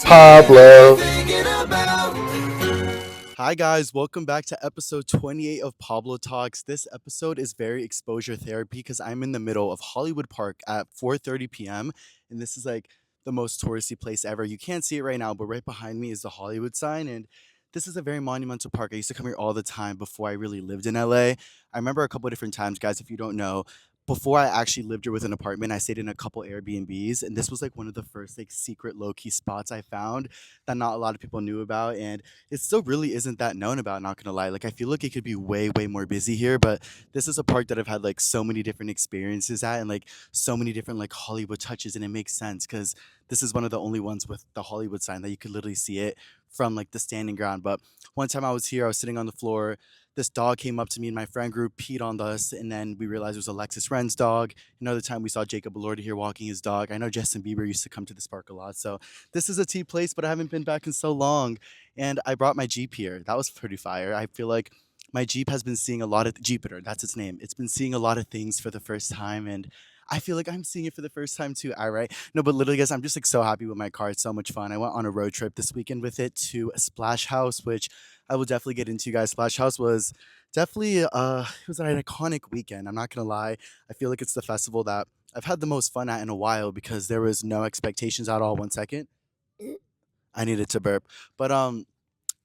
Pablo. Hi, guys. Welcome back to episode 28 of Pablo Talks. This episode is very exposure therapy because I'm in the middle of Hollywood Park at 4:30 p.m. And this is like the most touristy place ever. You can't see it right now, but right behind me is the Hollywood sign. And this is a very monumental park. I used to come here all the time before I really lived in LA. I remember a couple of different times, guys, if you don't know. Before I actually lived here with an apartment, I stayed in a couple Airbnbs, and this was like one of the first like secret low key spots I found that not a lot of people knew about. And it still really isn't that known about, not gonna lie. Like I feel like it could be way more busy here, but this is a park that I've had like so many different experiences at and like so many different like Hollywood touches, and it makes sense because this is one of the only ones with the Hollywood sign that you could literally see it from like the standing ground. But one time I was here, I was sitting on the floor. This dog came up to me and my friend group peed on us, and then we realized it was Alexis Ren's dog. Another time we saw Jacob Elordi here walking his dog. I know Justin Bieber used to come to this park a lot, so this is a tea place, but I haven't been back in so long. And I brought my Jeep here. That was pretty fire. I feel like my Jeep has been seeing a lot of Jupiter. That's its name. It's been seeing a lot of things for the first time, and I feel like I'm seeing it for the first time too. All right. No, but literally, guys, I'm just like so happy with my car. It's so much fun. I went on a road trip this weekend with it to a Splash House, which I will definitely get into, guys. Splash House was definitely it was an iconic weekend. I'm not gonna lie. I feel like it's the festival that I've had the most fun at in a while because there was no expectations at all. One second. I needed to burp. But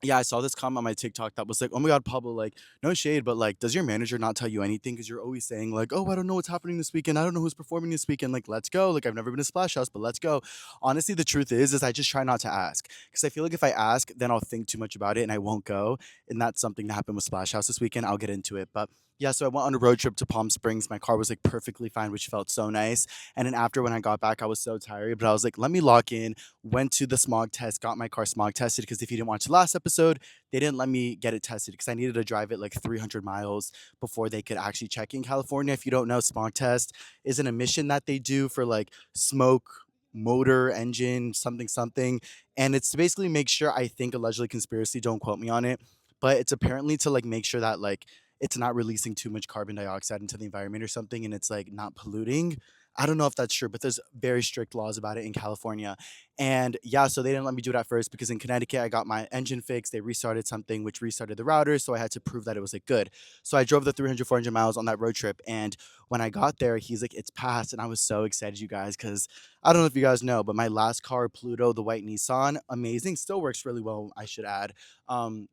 yeah, I saw this comment on my TikTok that was like, "Oh my God, Pablo, like, no shade, but like, does your manager not tell you anything? Because you're always saying like, oh, I don't know what's happening this weekend. I don't know who's performing this weekend. Like, let's go. Like, I've never been to Splash House, but let's go." Honestly, the truth is I just try not to ask because I feel like if I ask, then I'll think too much about it and I won't go. And that's something that happened with Splash House this weekend. I'll get into it, but. Yeah, so I went on a road trip to Palm Springs. My car was like perfectly fine, which felt so nice. And then after when I got back, I was so tired, but I was like, let me lock in. Went to the smog test, got my car smog tested because if you didn't watch the last episode, they didn't let me get it tested because I needed to drive it like 300 miles before they could actually check in California. If you don't know, smog test is an emission that they do for like smoke, motor, engine, something, something. And it's to basically make sure, I think allegedly conspiracy, don't quote me on it, but it's apparently to like make sure that like it's not releasing too much carbon dioxide into the environment or something and it's like not polluting. I don't know if that's true, but there's very strict laws about it in California. And yeah, so they didn't let me do it at first because in Connecticut, I got my engine fixed. They restarted something, which restarted the router. So I had to prove that it was like good. So I drove the 300, 400 miles on that road trip. And when I got there, he's like, it's passed. And I was so excited, you guys, because I don't know if you guys know, but my last car, Pluto, the white Nissan, amazing, still works really well, I should add. Um,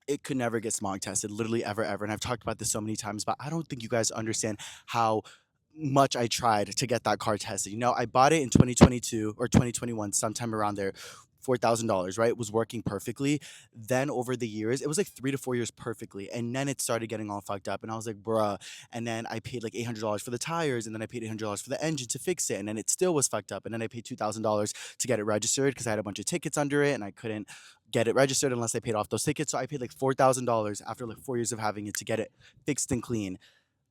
it could never get smog tested, literally ever. And I've talked about this so many times, but I don't think you guys understand how much I tried to get that car tested. You know, I bought it in 2022 or 2021, sometime around there. $4,000, right? It was working perfectly. Then over the years, it was like 3 to 4 years perfectly. And then it started getting all fucked up. And I was like, bruh. And then I paid like $800 for the tires. And then I paid $800 for the engine to fix it. And then it still was fucked up. And then I paid $2,000 to get it registered because I had a bunch of tickets under it and I couldn't get it registered unless I paid off those tickets. So I paid like $4,000 after like 4 years of having it to get it fixed and clean.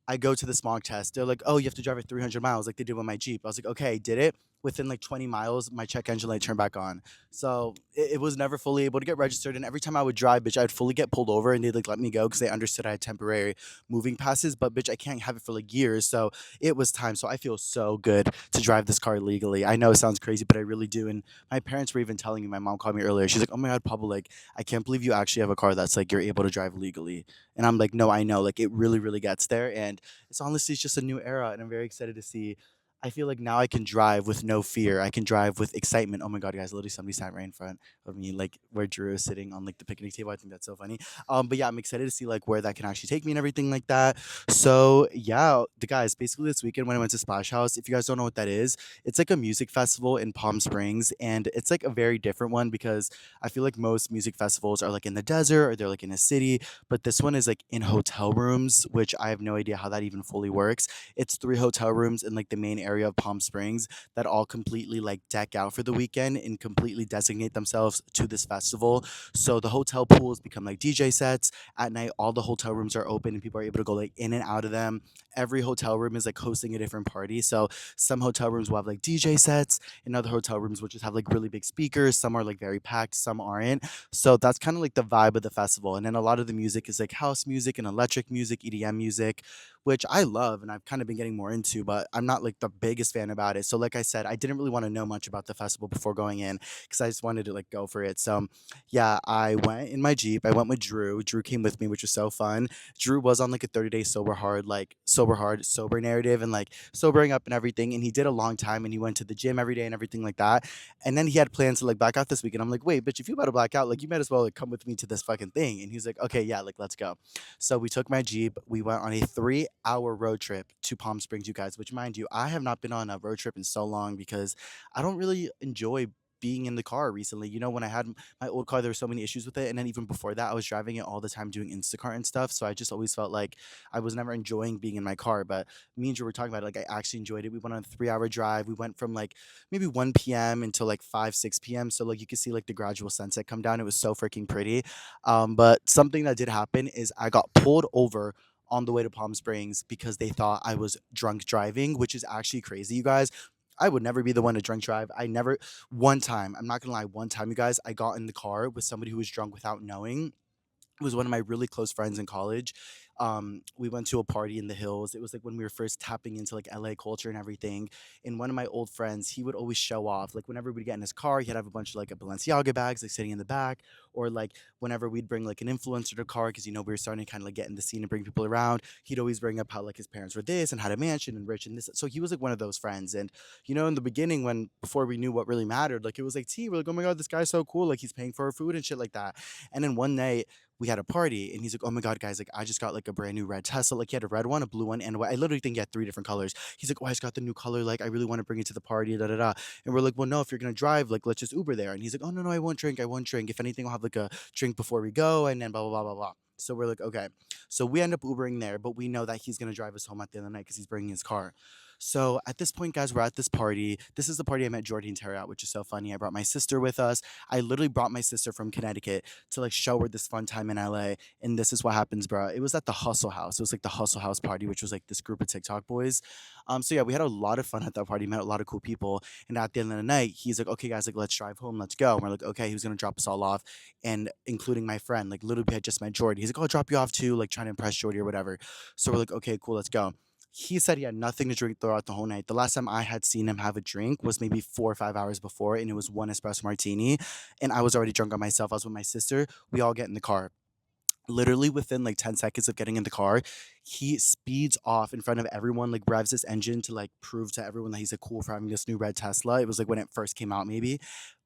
I go to the smog test. They're like, "Oh, you have to drive it 300 miles like they did with my Jeep." I was like, "Okay, I did it." Within like 20 miles, my check engine light turned back on. So it was never fully able to get registered. And every time I would drive, bitch, I'd fully get pulled over and they'd like let me go because they understood I had temporary moving passes. But bitch, I can't have it for like years. So it was time. So I feel so good to drive this car legally. I know it sounds crazy, but I really do. And my parents were even telling me, my mom called me earlier. She's like, "Oh my God, Pablo, like, I can't believe you actually have a car that's like you're able to drive legally." And I'm like, "No, I know. Like, it really gets there." And it's just a new era, and I'm very excited to see. I feel like now I can drive with no fear. I can drive with excitement. Oh my God, guys! Literally, somebody sat right in front of me, like where Drew is sitting on like the picnic table. I think that's so funny. But yeah, I'm excited to see like where that can actually take me and everything like that. So yeah, the guys, basically this weekend when I went to Splash House, if you guys don't know what that is, it's like a music festival in Palm Springs, and it's like a very different one because I feel like most music festivals are like in the desert or they're like in a city, but this one is like in hotel rooms, which I have no idea how that even fully works. It's three hotel rooms in like the main area of Palm Springs that all completely like deck out for the weekend and completely designate themselves to this festival. So the hotel pools become like DJ sets. At night, all the hotel rooms are open and people are able to go like in and out of them. Every hotel room is like hosting a different party. So some hotel rooms will have like DJ sets, and other hotel rooms will just have like really big speakers. Some are like very packed, some aren't. So that's kind of like the vibe of the festival. And then a lot of the music is like house music and electric music, EDM music, which I love and I've kind of been getting more into, but I'm not like the biggest fan about it. So like I said, I didn't really want to know much about the festival before going in because I just wanted to like go for it. So yeah, I went in my Jeep. I went with Drew. Drew came with me, which was so fun. Drew was on like a 30-day sober narrative and like sobering up and everything. And he did a long time and he went to the gym every day and everything like that. And then he had plans to like black out this week. And I'm like, wait, bitch, if you about to black out, like you might as well like come with me to this fucking thing. And he's like, okay, yeah, like let's go. So we took my Jeep. We went on a 3-hour road trip to Palm Springs, you guys, which mind you, I have not been on a road trip in so long because I don't really enjoy being in the car recently. You know, when I had my old car, there were so many issues with it. And then even before that, I was driving it all the time doing Instacart and stuff. So I just always felt like I was never enjoying being in my car. But me and Drew were talking about it. Like I actually enjoyed it. We went on a 3-hour drive. We went from like maybe 1 p.m. until like 5, 6 p.m. So like you could see like the gradual sunset come down. It was so freaking pretty. But something that did happen is I got pulled over on the way to Palm Springs because they thought I was drunk driving, which is actually crazy, you guys. I would never be the one to drunk drive. I never, one time, I'm not gonna lie, one time, you guys, I got in the car with somebody who was drunk without knowing. It was one of my really close friends in college. We went to a party in the hills. It was like when we were first tapping into like LA culture and everything. And one of my old friends, he would always show off. Like whenever we'd get in his car, he'd have a bunch of like a Balenciaga bags like sitting in the back. Or like whenever we'd bring like an influencer to the car, because you know we were starting to kind of like get in the scene and bring people around, he'd always bring up how like his parents were this and had a mansion and rich and this. So he was like one of those friends. And you know, in the beginning, when before we knew what really mattered, like it was like T, we're like, oh my god, this guy's so cool, like he's paying for our food and shit like that. And then one night we had a party and he's like, oh my God, guys, like I just got like a brand new red Tesla. Like he had a red one, a blue one, and a white. I literally think he had three different colors. He's like, oh, I just got the new color. Like I really want to bring it to the party, da da da. And we're like, well, no, if you're gonna drive, like let's just Uber there. And he's like, oh no, no, I won't drink. I won't drink. If anything, I'll have like a drink before we go, and then blah blah blah blah blah. So we're like, okay. So we end up Ubering there, but we know that he's gonna drive us home at the end of the night because he's bringing his car. So at this point, guys, we're at this party. This is the party I met Jordy and Terry at, which is so funny. I brought my sister with us. I literally brought my sister from Connecticut to like show her this fun time in LA. And this is what happens, bro. It was at the Hustle House. It was like the Hustle House party, which was like this group of TikTok boys. So yeah, we had a lot of fun at that party, met a lot of cool people. And at the end of the night, he's like, okay, guys, like let's drive home, let's go. And we're like, okay, he was gonna drop us all off, and including my friend. Like literally, we had just met Jordy. He's like, oh, I'll drop you off too, like trying to impress Jordy or whatever. So we're like, okay, cool, let's go. He said he had nothing to drink throughout the whole night. The last time I had seen him have a drink was maybe 4 or 5 hours before, and it was one espresso martini. And I was already drunk on myself. I was with my sister. We all get in the car. Literally within like 10 seconds of getting in the car, he speeds off in front of everyone, like revs his engine to like prove to everyone that he's a cool for having this new red Tesla. It was like when it first came out, maybe.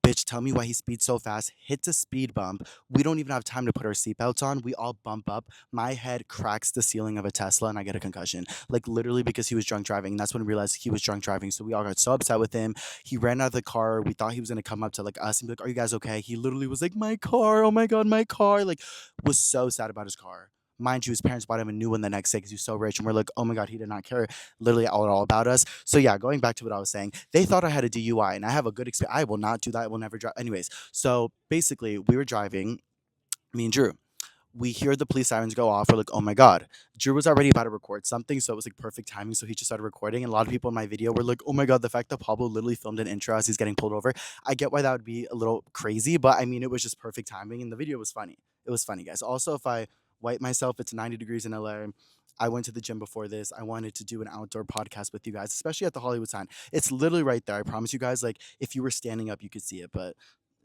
Bitch, tell me why he speeds so fast, hits a speed bump. We don't even have time to put our seatbelts on. We all bump up. My head cracks the ceiling of a Tesla and I get a concussion. Like literally because he was drunk driving. And that's when we realized he was drunk driving. So we all got so upset with him. He ran out of the car. We thought he was gonna come up to like us and be like, are you guys okay? He literally was like, my car, oh my god, my car. Like was so sad about his car. Mind you, his parents bought him a new one the next day because he was so rich. And we're like, oh my God, he did not care literally all about us. So yeah, going back to what I was saying, they thought I had a DUI and I have a good experience. I will not do that. I will never drive. Anyways, so basically, we were driving, me and Drew. We hear the police sirens go off. We're like, oh my God. Drew was already about to record something. So it was like perfect timing. So he just started recording. And a lot of people in my video were like, oh my God, the fact that Pablo literally filmed an intro as he's getting pulled over. I get why that would be a little crazy, but I mean, it was just perfect timing. And the video was funny. It was funny, guys. Also, if I wipe myself, it's 90 degrees in LA. I went to the gym before this. I wanted to do an outdoor podcast with you guys, especially at the Hollywood sign. It's literally right there. I promise you guys, like, if you were standing up, you could see it, but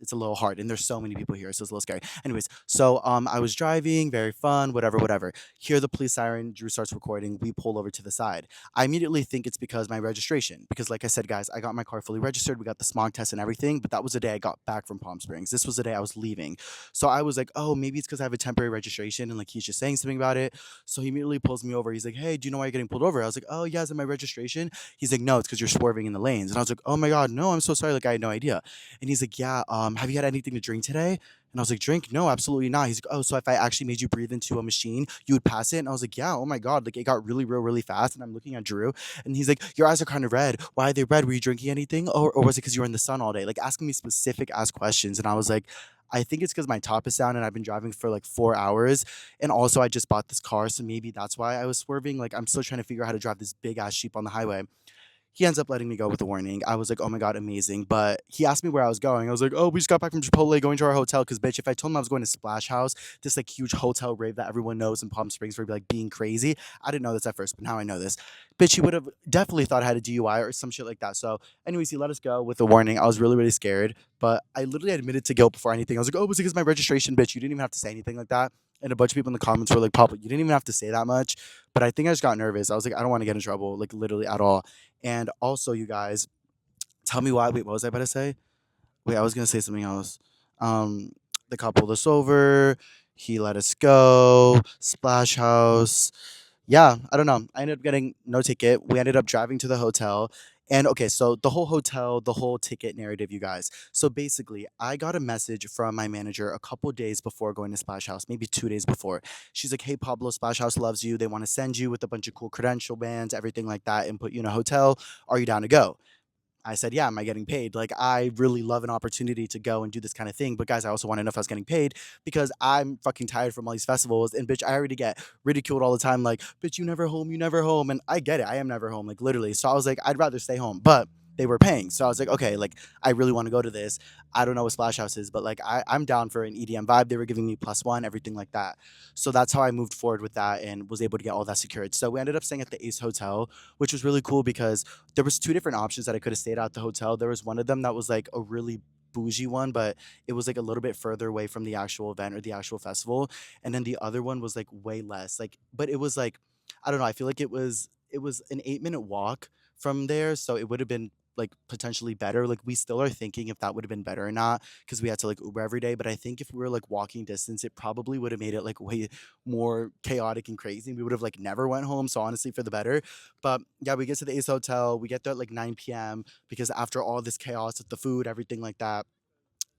it's a little hard and there's so many people here, so it's a little scary. Anyways, so I was driving, very fun, whatever, whatever. Hear the police siren, Drew starts recording, we pull over to the side. I immediately think it's because my registration, because like I said, guys, I got my car fully registered, we got the smog test and everything, but that was the day I got back from Palm Springs. This was the day I was leaving. So I was like, oh, maybe it's because I have a temporary registration and like he's just saying something about it. So he immediately pulls me over. He's like, hey, do you know why you're getting pulled over? I was like, oh yeah, is it my registration? He's like, no, it's because you're swerving in the lanes. And I was like, oh my God, no, I'm so sorry, like I had no idea. And he's like, yeah, have you had anything to drink today? And I was like, drink? No, absolutely not. He's like, oh, so if I actually made you breathe into a machine, you would pass it? And I was like, yeah, oh my God. Like it got really real, really fast. And I'm looking at Drew and he's like, your eyes are kind of red. Why are they red? Were you drinking anything? Or was it because you were in the sun all day? Like asking me specific ass questions. And I was like, I think it's because my top is down and I've been driving for like 4 hours. And also I just bought this car. So maybe that's why I was swerving. Like I'm still trying to figure out how to drive this big ass Jeep on the highway. He ends up letting me go with a warning. I was like, "Oh my god, amazing." But he asked me where I was going. I was like, "Oh, we just got back from Chipotle going to our hotel." Because, bitch, if I told him I was going to Splash House, this like huge hotel rave that everyone knows in Palm Springs for like being crazy, I didn't know this at first, but now I know this. Bitch, he would have definitely thought I had a DUI or some shit like that. So, anyways, he let us go with a warning. I was really, really scared, but I literally admitted to guilt before anything. I was like, "Oh, it was because my registration, bitch. You didn't even have to say anything like that." And a bunch of people in the comments were like, "Pablo, you didn't even have to say that much." But I think I just got nervous. I was like, I don't want to get in trouble, like literally at all. And also, you guys, tell me why. Wait, what was I about to say? Wait, I was gonna say something else. Um, the cop pulled us over. He let us go. Splash House. Yeah, I don't know. I ended up getting no ticket. We ended up driving to the hotel. And okay, so the whole hotel, the whole ticket narrative, you guys. So basically, I got a message from my manager a couple days before going to Splash House, maybe 2 days before. She's like, "Hey, Pablo, Splash House loves you. They want to send you with a bunch of cool credential bands, everything like that, and put you in a hotel. Are you down to go?" I said, "Yeah, am I getting paid?" Like, I really love an opportunity to go and do this kind of thing. But guys, I also want to know if I was getting paid because I'm fucking tired from all these festivals. And bitch, I already get ridiculed all the time. Like, bitch, you never home, you never home. And I get it. I am never home, like literally. So I was like, I'd rather stay home. But they were paying. So I was like, okay, like I really want to go to this. I don't know what Splash House is, but like I'm down for an EDM vibe. They were giving me plus one, everything like that. So that's how I moved forward with that and was able to get all that secured. So we ended up staying at the Ace Hotel, which was really cool because there was two different options that I could have stayed at the hotel. There was one of them that was like a really bougie one, but it was like a little bit further away from the actual event or the actual festival. And then the other one was like way less. Like, but it was like, I don't know. I feel like it was an 8 minute walk from there, so it would have been like potentially better. Like we still are thinking if that would have been better or not because we had to like Uber every day. But I think if we were like walking distance, it probably would have made it like way more chaotic and crazy. We would have like never went home. So honestly, for the better. But yeah, we get to the Ace Hotel. We get there at like 9 p.m. because after all this chaos with the food, everything like that,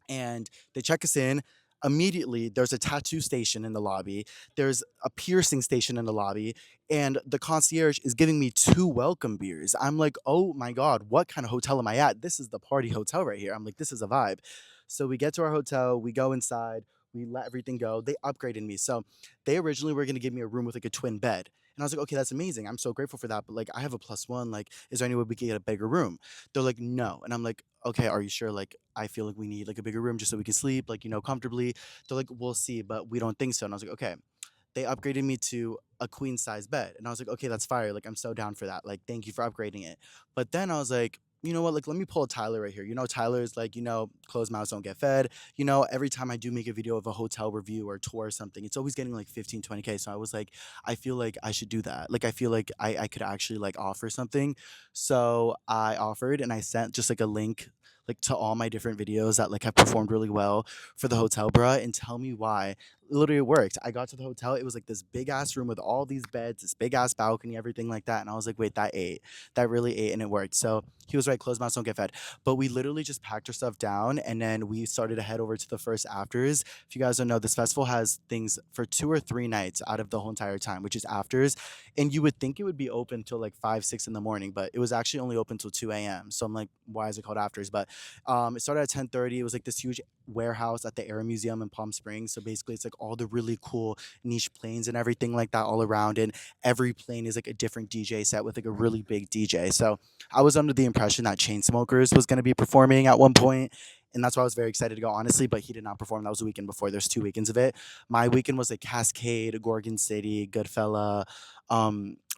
and they check us in. Immediately, there's a tattoo station in the lobby. There's a piercing station in the lobby, and the concierge is giving me two welcome beers. I'm like, oh my god, what kind of hotel am I at? This is the party hotel right here. I'm like, this is a vibe. So we get to our hotel, we go inside, we let everything go. They upgraded me. So they originally were gonna give me a room with like a twin bed. And I was like, okay, that's amazing. I'm so grateful for that. But like, I have a plus one. Like, is there any way we could get a bigger room? They're like, no. And I'm like, okay, are you sure? Like, I feel like we need like a bigger room just so we can sleep, like, comfortably. They're like, we'll see, but we don't think so. And I was like, okay. They upgraded me to a queen size bed. And I was like, okay, that's fire. Like, I'm so down for that. Like, thank you for upgrading it. But then I was like, you know what? Like, let me pull a Tyler right here. Tyler's like, closed mouths don't get fed. Every time I do make a video of a hotel review or tour or something, it's always getting like 15, 20K. So I was like, I feel like I should do that. Like, I feel like I could actually like offer something. So I offered and I sent just like a link like to all my different videos that like have performed really well for the hotel, bruh, and tell me why. Literally, it worked. I got to the hotel. It was like this big ass room with all these beds, this big ass balcony, everything like that. And I was like, wait, that ate. That really ate, and it worked. So he was right. Closed mouths don't get fed. But we literally just packed our stuff down, and then we started to head over to the first afters. If you guys don't know, this festival has things for 2 or 3 nights out of the whole entire time, which is afters. And you would think it would be open till like 5, 6 in the morning, but it was actually only open till 2 a.m. So I'm like, why is it called afters? But it started at 10:30. It was like this huge warehouse at the Air Museum in Palm Springs. So basically, it's like all the really cool niche planes and everything like that all around. And every plane is like a different DJ set with like a really big DJ. So I was under the impression that Chainsmokers was going to be performing at one point, and that's why I was very excited to go, honestly. But he did not perform. That was the weekend before. There's 2 weekends of it. My weekend was like Cascade, Gorgon City, Goodfella,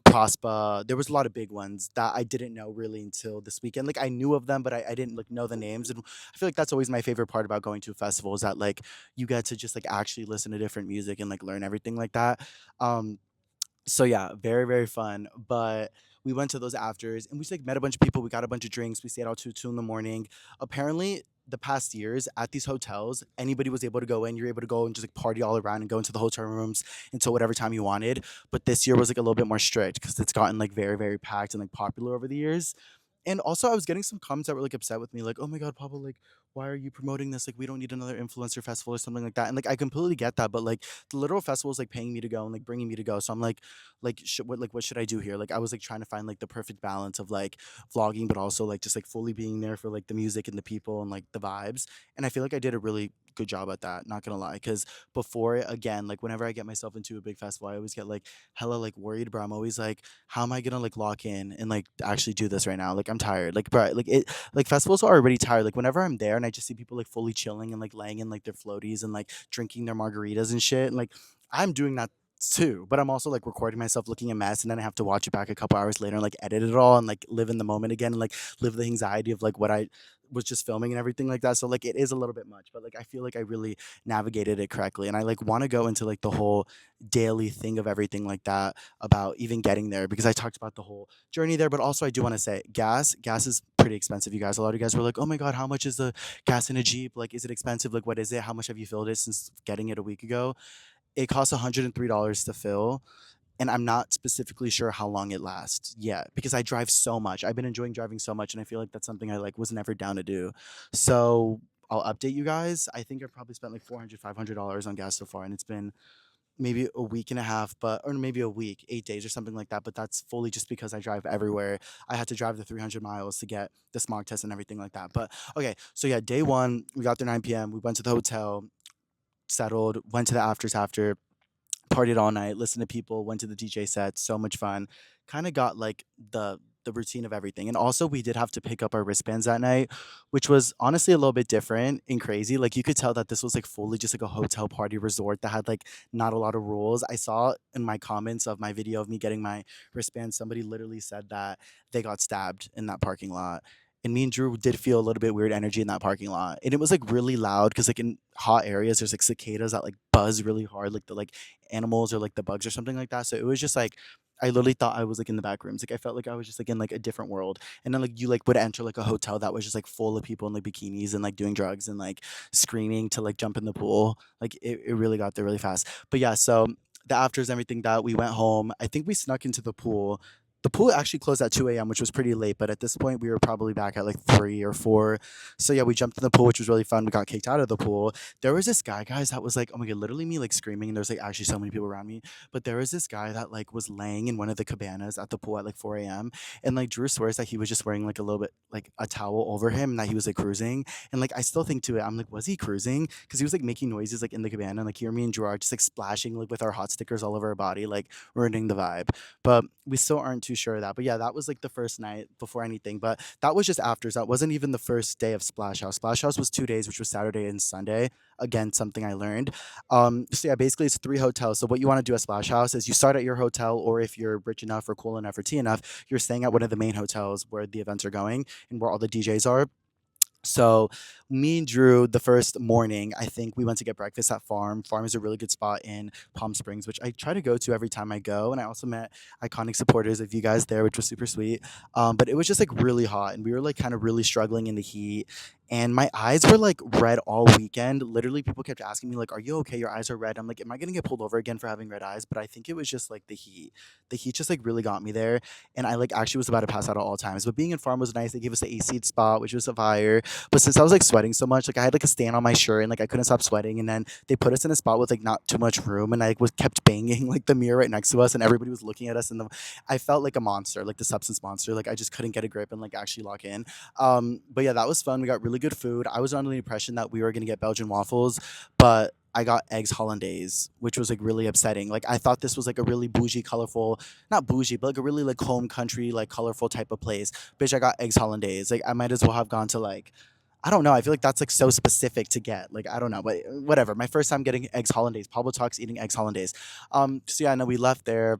Prospa. There was a lot of big ones that I didn't know really until this weekend. Like I knew of them, but I didn't like know the names. And I feel like that's always my favorite part about going to a festival is that like you get to just like actually listen to different music and like learn everything like that. Um, so yeah, very, very fun. But we went to those afters and we just like met a bunch of people. We got a bunch of drinks. We stayed out till 2 in the morning. Apparently, the past years at these hotels, anybody was able to go in. You're able to go and just like party all around and go into the hotel rooms until whatever time you wanted. But this year was like a little bit more strict because it's gotten like very, very packed and like popular over the years. And also, I was getting some comments that were like upset with me, like, "Oh my god, Pablo, like, why are you promoting this? Like, we don't need another influencer festival or something like that." And like, I completely get that, but like, the literal festival is like paying me to go and like bringing me to go. So I'm what should I do here? Like, I was like trying to find like the perfect balance of like vlogging, but also like just like fully being there for like the music and the people and like the vibes. And I feel like I did a really good job at that, not gonna lie. Because before it, again, like whenever I get myself into a big festival, I always get like hella like worried, bro. I'm always like, how am I gonna like lock in and like actually do this right now? Like I'm tired. Like bro, like it like festivals are already tired. Like whenever I'm there and I just see people like fully chilling and like laying in like their floaties and like drinking their margaritas and shit, and like I'm doing that too. But I'm also like recording myself looking a mess and then I have to watch it back a couple hours later and like edit it all and like live in the moment again and like live the anxiety of like what I was just filming and everything like that. So like it is a little bit much, but like I feel like I really navigated it correctly. And I like want to go into like the whole daily thing of everything like that about even getting there because I talked about the whole journey there. But also I do want to say gas is pretty expensive, you guys. A lot of you guys were like, oh my god, how much is the gas in a Jeep? Like, is it expensive? Like, what is it? How much have you filled it since getting it a week ago? It costs $103 to fill, and I'm not specifically sure how long it lasts yet because I drive so much. I've been enjoying driving so much, and I feel like that's something I like was never down to do. So I'll update you guys. I think I've probably spent like $400, $500 on gas so far, and it's been maybe a week and a half, but or maybe a week, 8 days or something like that. But that's fully just because I drive everywhere. I had to drive the 300 miles to get the smog test and everything like that. But okay, so yeah, day one, we got there 9 p.m. We went to the hotel, settled, went to the afters after, partied all night, listened to people, went to the DJ set, so much fun. Kind of got like the routine of everything. And also we did have to pick up our wristbands that night, which was honestly a little bit different and crazy. Like you could tell that this was like fully just like a hotel party resort that had like not a lot of rules. I saw in my comments of my video of me getting my wristband, somebody literally said that they got stabbed in that parking lot. And me and Drew did feel a little bit weird energy in that parking lot. And it was like really loud because like in hot areas there's like cicadas that like buzz really hard, like the like animals or like the bugs or something like that. So it was just like I literally thought I was like in the back rooms. Like I felt like I was just like in like a different world. And then like you like would enter like a hotel that was just like full of people in like bikinis and like doing drugs and like screaming to like jump in the pool. Like it really got there really fast. But yeah, so the afters, everything that we went home. I think we snuck into the pool. The pool actually closed at 2 a.m., which was pretty late, but at this point we were probably back at like 3 or 4. So yeah, we jumped in the pool, which was really fun. We got kicked out of the pool. There was this guy, guys, that was like, oh my god, literally me like screaming, and there's like actually so many people around me. But there was this guy that like was laying in one of the cabanas at the pool at like 4 a.m. And like Drew swears that he was just wearing like a little bit like a towel over him and that he was like cruising. And like I still think to it, I'm like, was he cruising? Because he was like making noises like in the cabana, and like here me and Drew are just like splashing like with our hot stickers all over our body, like ruining the vibe. But we still aren't too sure of that. But yeah, that was like the first night before anything. But that was just afters. That wasn't even the first day of Splash House. Splash House was 2 days, which was Saturday and Sunday. Again, something I learned. So yeah, basically it's 3 hotels. So what you want to do at Splash House is you start at your hotel, or if you're rich enough or cool enough or tea enough, you're staying at one of the main hotels where the events are going and where all the DJs are. So me and Drew, the first morning, I think we went to get breakfast at Farm. Farm is a really good spot in Palm Springs, which I try to go to every time I go. And I also met iconic supporters of you guys there, which was super sweet. But it was just like really hot, and we were like kind of really struggling in the heat. And my eyes were like red all weekend. Literally, people kept asking me like, "Are you okay? Your eyes are red." I'm like, "Am I gonna get pulled over again for having red eyes?" But I think it was just like the heat. The heat just like really got me there, and I like actually was about to pass out at all times. But being in Farm was nice. They gave us the AC spot, which was a fire. But since I was like sweating so much, like I had like a stain on my shirt and like I couldn't stop sweating. And then they put us in a spot with like not too much room, and I like, was kept banging like the mirror right next to us, and everybody was looking at us. And I felt like a monster, like the substance monster. Like I just couldn't get a grip and like actually lock in. But yeah, that was fun. We got really good food. I was under the impression that we were gonna get Belgian waffles, but I got eggs hollandaise, which was like really upsetting. Like I thought this was like a really bougie, colorful, not bougie, but like a really like home country, like colorful type of place. Bitch, I got eggs hollandaise. Like I might as well have gone to like I don't know. I feel like that's like so specific to get. Like I don't know, but whatever. My first time getting eggs hollandaise. Pablo talks eating eggs hollandaise. So yeah, no, we left there.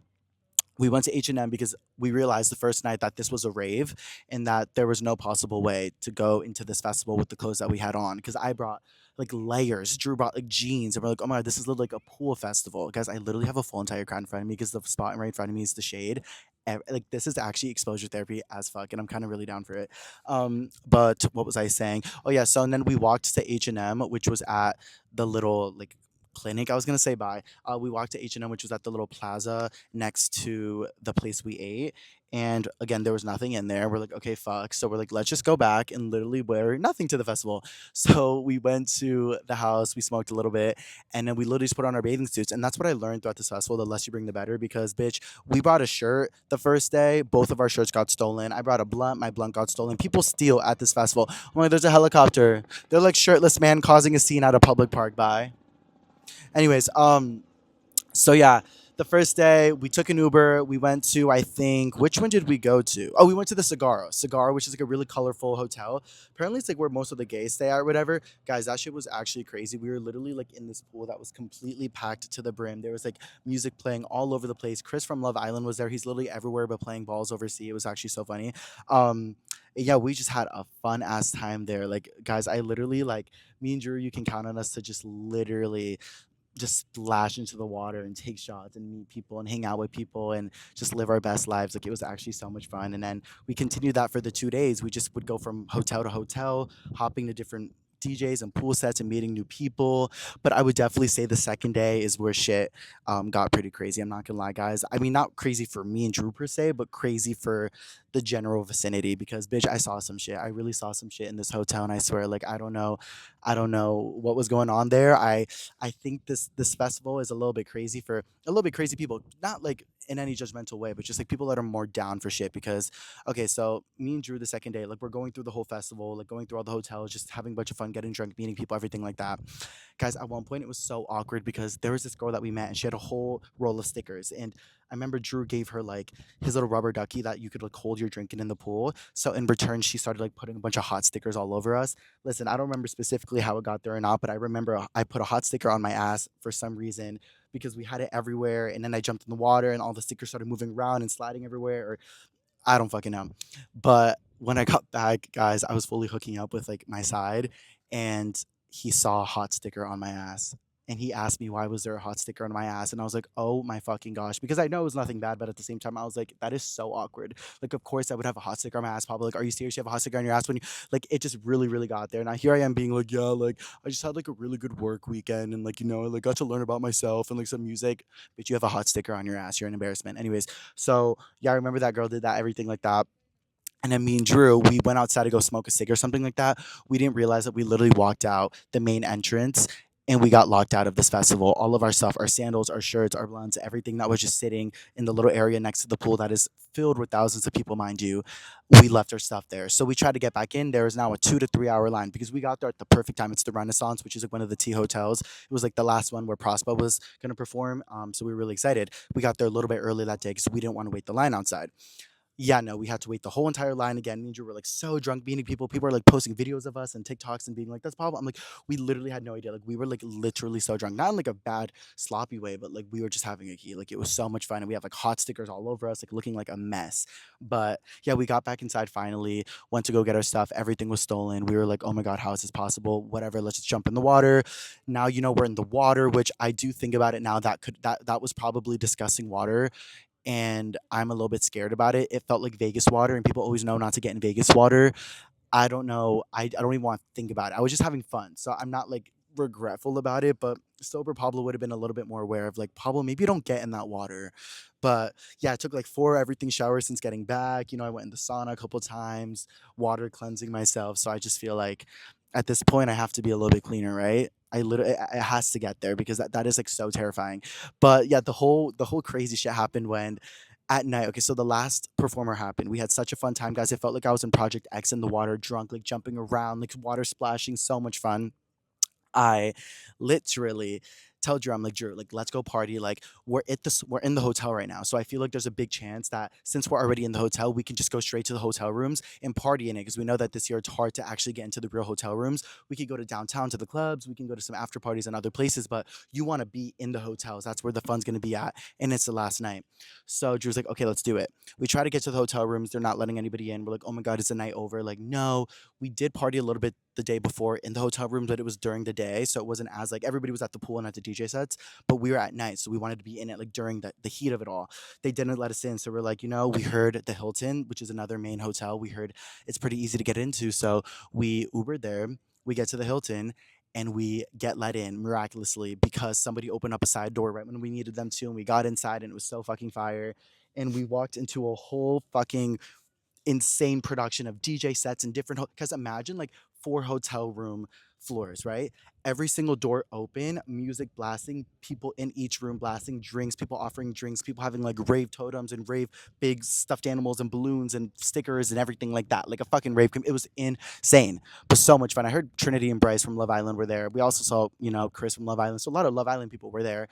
We went to H&M because we realized the first night that this was a rave and that there was no possible way to go into this festival with the clothes that we had on, because I brought like layers. Drew brought like jeans, and we're like, oh my god, this is literally like a pool festival. Guys, I literally have a full entire crowd in front of me because the spot right in front of me is the shade. Like this is actually exposure therapy as fuck, and I'm kind of really down for it. But what was I saying? Oh yeah, so and then we walked to H&M, which was at the little like clinic. I was gonna say bye. We walked to H&M, which was at the little plaza next to the place we ate. And again, there was nothing in there. We're like, okay, fuck. So we're like, let's just go back and literally wear nothing to the festival. So we went to the house, we smoked a little bit, and then we literally just put on our bathing suits. And that's what I learned throughout this festival. The less you bring, the better. Because, bitch, we brought a shirt the first day. Both of our shirts got stolen. I brought a blunt. My blunt got stolen. People steal at this festival. I'm like, there's a helicopter. They're like shirtless man causing a scene at a public park. Bye. Anyways, so yeah, the first day we took an Uber. We went to, I think, which one did we go to? Oh, we went to the Cigar, which is like a really colorful hotel. Apparently, it's like where most of the gays stay at or whatever. Guys, that shit was actually crazy. We were literally like in this pool that was completely packed to the brim. There was like music playing all over the place. Chris from Love Island was there. He's literally everywhere but playing balls overseas. It was actually so funny. Um, yeah, we just had a fun ass time there. Like, guys, I literally like me and Drew. You can count on us to just literally just splash into the water and take shots and meet people and hang out with people and just live our best lives. Like, it was actually so much fun. And then we continued that for the 2 days. We just would go from hotel to hotel, hopping to different DJs and pool sets and meeting new people. But I would definitely say the second day is where shit got pretty crazy. I'm not gonna lie, guys. I mean, not crazy for me and Drew per se, but crazy for the general vicinity because, bitch, I saw some shit. I really saw some shit in this hotel, and I swear, like, I don't know what was going on there. I think this festival is a little bit crazy people, not like in any judgmental way, but just like people that are more down for shit. Because okay, so me and Drew the second day, like we're going through the whole festival, like going through all the hotels, just having a bunch of fun, getting drunk, meeting people, everything like that. Guys, at one point it was so awkward because there was this girl that we met and she had a whole roll of stickers. And I remember Drew gave her like his little rubber ducky that you could like hold your drink in the pool. So in return, she started like putting a bunch of hot stickers all over us. Listen, I don't remember specifically how it got there or not, but I remember I put a hot sticker on my ass for some reason because we had it everywhere. And then I jumped in the water and all the stickers started moving around and sliding everywhere. Or I don't fucking know. But when I got back, guys, I was fully hooking up with like my side, and he saw a hot sticker on my ass. And he asked me why was there a hot sticker on my ass, and I was like, "Oh my fucking gosh!" Because I know it was nothing bad, but at the same time, I was like, "That is so awkward." Like, of course, I would have a hot sticker on my ass. Probably like, "Are you serious? You have a hot sticker on your ass?" When you like, it just really, really got there. Now here I am being like, "Yeah, like I just had like a really good work weekend, and like I like got to learn about myself and like some music." But you have a hot sticker on your ass. You're an embarrassment. Anyways, so yeah, I remember that girl did that, everything like that. And then me and Drew, we went outside to go smoke a cig or something like that. We didn't realize that we literally walked out the main entrance and we got locked out of this festival. All of our stuff, our sandals, our shirts, our blunts, everything that was just sitting in the little area next to the pool that is filled with thousands of people, mind you, we left our stuff there. So we tried to get back in. There is now a 2 to 3 hour line because we got there at the perfect time. It's the Renaissance, which is like one of the T hotels. It was like the last one where Prospa was going to perform. So we were really excited. We got there a little bit early that day because we didn't want to wait the line outside. Yeah, no, we had to wait the whole entire line again. Me and Drew were like so drunk, meeting people. People were like posting videos of us and TikToks and being like, "That's Pablo." I'm like, we literally had no idea. Like, we were like literally so drunk, not in like a bad sloppy way, but like we were just having a key. Like, it was so much fun, and we have like hot stickers all over us, like looking like a mess. But yeah, we got back inside finally. Went to go get our stuff. Everything was stolen. We were like, "Oh my god, how is this possible?" Whatever. Let's just jump in the water. Now we're in the water, which I do think about it now. That was probably disgusting water, and I'm a little bit scared about it. It felt like Vegas water, and people always know not to get in Vegas water. I don't know. I don't even want to think about it. I was just having fun. So I'm not like regretful about it, but sober Pablo would have been a little bit more aware of like, Pablo, maybe you don't get in that water. But yeah, it took like four everything showers since getting back. I went in the sauna a couple times, water cleansing myself. So I just feel like at this point I have to be a little bit cleaner, right? It has to get there because that is like so terrifying. But yeah, the whole crazy shit happened when at night. Okay, so the last performer happened. We had such a fun time, guys. It felt like I was in Project X in the water, drunk, like jumping around, like water splashing, so much fun. I literally tell Drew, I'm like, Drew, like, let's go party. Like, we're in the hotel right now. So I feel like there's a big chance that since we're already in the hotel, we can just go straight to the hotel rooms and party in it. Because we know that this year it's hard to actually get into the real hotel rooms. We could go to downtown to the clubs, we can go to some after parties and other places, but you want to be in the hotels. That's where the fun's gonna be at. And it's the last night. So Drew's like, okay, let's do it. We try to get to the hotel rooms, they're not letting anybody in. We're like, oh my god, is the night over? Like, no, we did party a little bit the day before in the hotel room, but it was during the day, so it wasn't as like everybody was at the pool and at the DJ sets, but we were at night, so we wanted to be in it like during the heat of it all. They didn't let us in, so we're like, we heard the Hilton, which is another main hotel. We heard it's pretty easy to get into, so we Ubered there. We get to the Hilton. And we get let in miraculously because somebody opened up a side door right when we needed them to, and we got inside, and it was so fucking fire. and we walked into a whole fucking insane production of DJ sets and different because imagine like four hotel room floors, right? Every single door open, music blasting, people in each room blasting, drinks, people offering drinks, people having like rave totems and rave big stuffed animals and balloons and stickers and everything like that. Like a fucking rave. It was insane, but so much fun. I heard Trinity and Bryce from Love Island were there. We also saw, Chris from Love Island. So a lot of Love Island people were there.